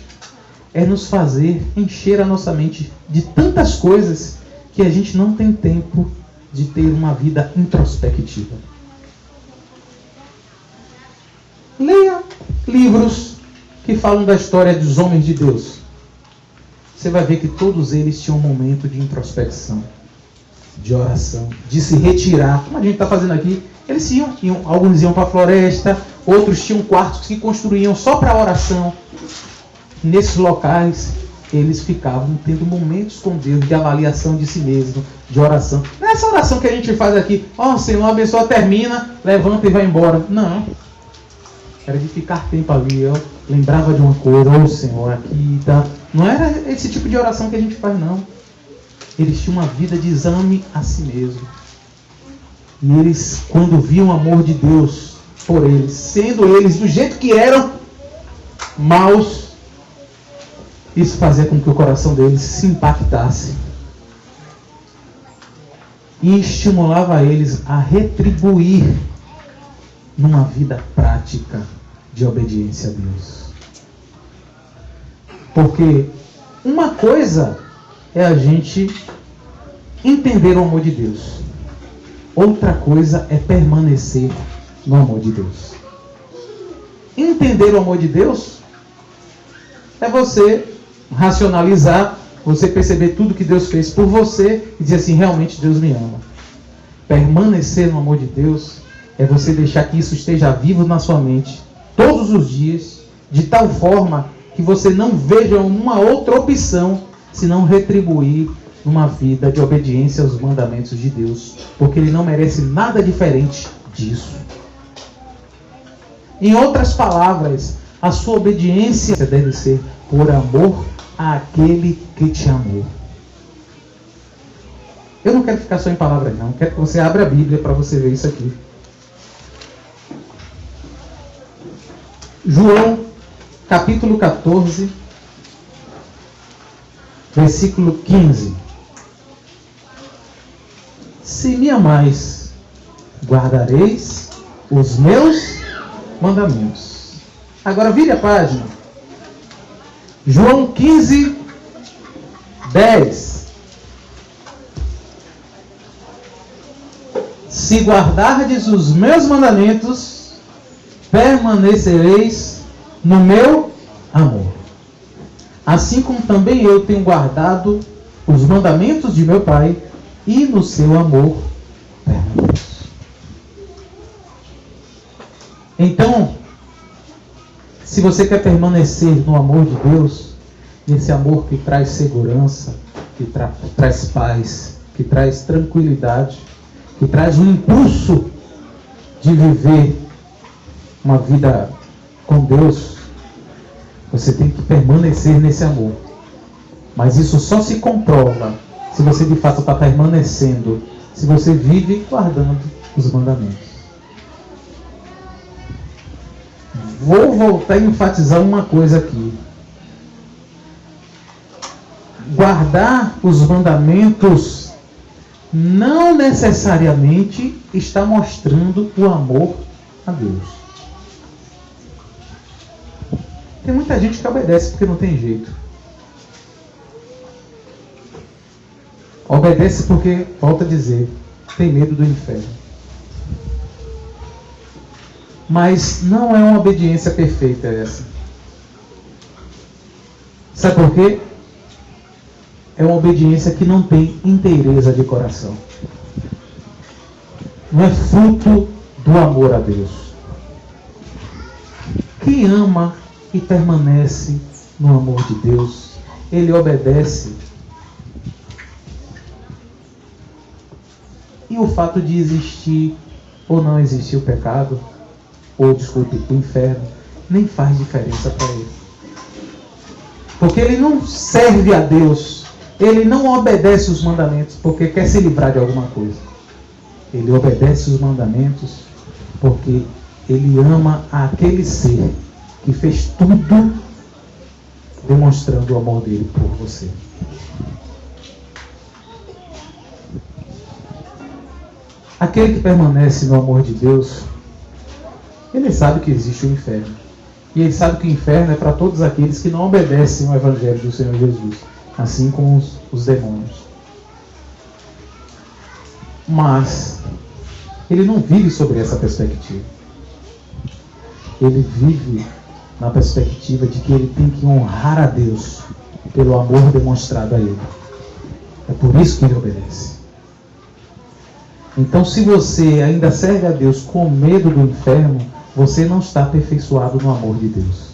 É nos fazer encher a nossa mente de tantas coisas que a gente não tem tempo de ter uma vida introspectiva. Leia livros que falam da história dos homens de Deus. Você vai ver que todos eles tinham um momento de introspecção, de oração, de se retirar. Como a gente está fazendo aqui, eles alguns iam para a floresta, outros tinham quartos que construíam só para oração. Nesses locais, eles ficavam tendo momentos com Deus de avaliação de si mesmo, de oração. Não é essa oração que a gente faz aqui, Senhor, a pessoa termina, levanta e vai embora. Não. Era de ficar tempo ali, eu lembrava de uma coisa, Senhor, aqui tá. Não era esse tipo de oração que a gente faz, não. Eles tinham uma vida de exame a si mesmo. E eles, quando viam o amor de Deus por eles, sendo eles do jeito que eram, maus, isso fazia com que o coração deles se impactasse. E estimulava eles a retribuir numa vida prática de obediência a Deus. Porque uma coisa é a gente entender o amor de Deus. Outra coisa é permanecer no amor de Deus. Entender o amor de Deus é você racionalizar, você perceber tudo que Deus fez por você e dizer assim, realmente Deus me ama. Permanecer no amor de Deus é você deixar que isso esteja vivo na sua mente todos os dias, de tal forma que você não veja uma outra opção senão retribuir numa vida de obediência aos mandamentos de Deus, porque Ele não merece nada diferente disso. Em outras palavras, a sua obediência deve ser por amor àquele que te amou. Eu não quero ficar só em palavras, não. Eu quero que você abra a Bíblia para você ver isso aqui. João, capítulo 14, versículo 15. Se me amais, guardareis os meus mandamentos. Agora vire a página. João 15, 10. se guardardes os meus mandamentos, permanecereis no meu amor. Assim como também eu tenho guardado os mandamentos de meu Pai, e no seu amor permaneço. Então, se você quer permanecer no amor de Deus, nesse amor que traz segurança, que traz paz, que traz tranquilidade, que traz um impulso de viver uma vida com Deus, você tem que permanecer nesse amor. Mas isso só se comprova se você de fato está permanecendo, se você vive guardando os mandamentos. Vou voltar a enfatizar uma coisa aqui. Guardar os mandamentos não necessariamente está mostrando o amor a Deus. Tem muita gente que obedece porque não tem jeito. Obedece porque, volta a dizer, tem medo do inferno. Mas não é uma obediência perfeita essa. Sabe por quê? É uma obediência que não tem inteireza de coração. Não é fruto do amor a Deus. Quem ama e permanece no amor de Deus, ele obedece. E o fato de existir ou não existir o pecado, ou desculpe, o inferno, nem faz diferença para ele. Porque ele não serve a Deus, ele não obedece os mandamentos porque quer se livrar de alguma coisa. Ele obedece os mandamentos porque ele ama aquele ser que fez tudo demonstrando o amor dele por você. Aquele que permanece no amor de Deus, ele sabe que existe o inferno. E ele sabe que o inferno é para todos aqueles que não obedecem ao Evangelho do Senhor Jesus, assim como os demônios. Mas ele não vive sobre essa perspectiva. Ele vive na perspectiva de que ele tem que honrar a Deus pelo amor demonstrado a ele. É por isso que ele obedece. Então, se você ainda serve a Deus com medo do inferno, você não está aperfeiçoado no amor de Deus.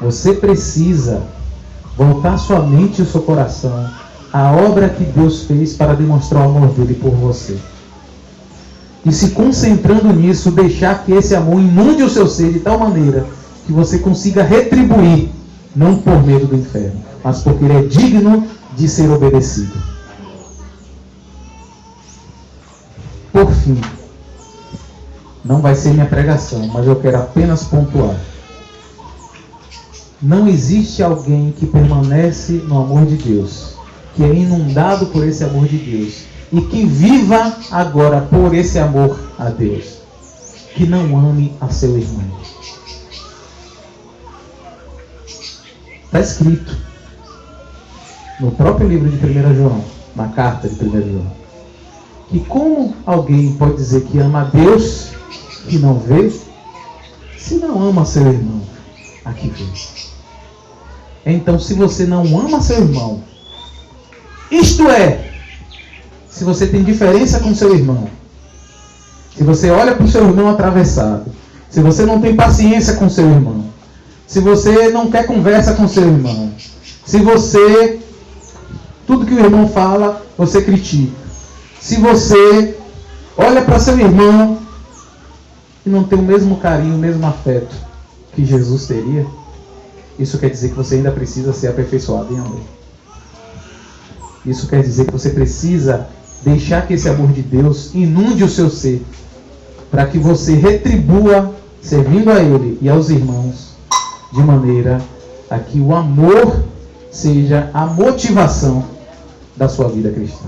Você precisa voltar sua mente e o seu coração à obra que Deus fez para demonstrar o amor dele por você. E se concentrando nisso, deixar que esse amor inunde o seu ser de tal maneira que você consiga retribuir, não por medo do inferno, mas porque ele é digno de ser obedecido. Por fim, não vai ser minha pregação, mas eu quero apenas pontuar. Não existe alguém que permanece no amor de Deus, que é inundado por esse amor de Deus, e que viva agora por esse amor a Deus, que não ame a seu irmão. Está escrito no próprio livro de 1 João, na carta de 1 João, que como alguém pode dizer que ama a Deus e não vê, se não ama seu irmão, a que vê. Então, se você não ama seu irmão, isto é, se você tem diferença com seu irmão, se você olha para o seu irmão atravessado, se você não tem paciência com seu irmão, se você não quer conversa com seu irmão, se você, tudo que o irmão fala, você critica, se você olha para seu irmão e não tem o mesmo carinho, o mesmo afeto que Jesus teria, isso quer dizer que você ainda precisa ser aperfeiçoado em amor. Isso quer dizer que você precisa deixar que esse amor de Deus inunde o seu ser, para que você retribua servindo a Ele e aos irmãos, de maneira a que o amor seja a motivação da sua vida cristã.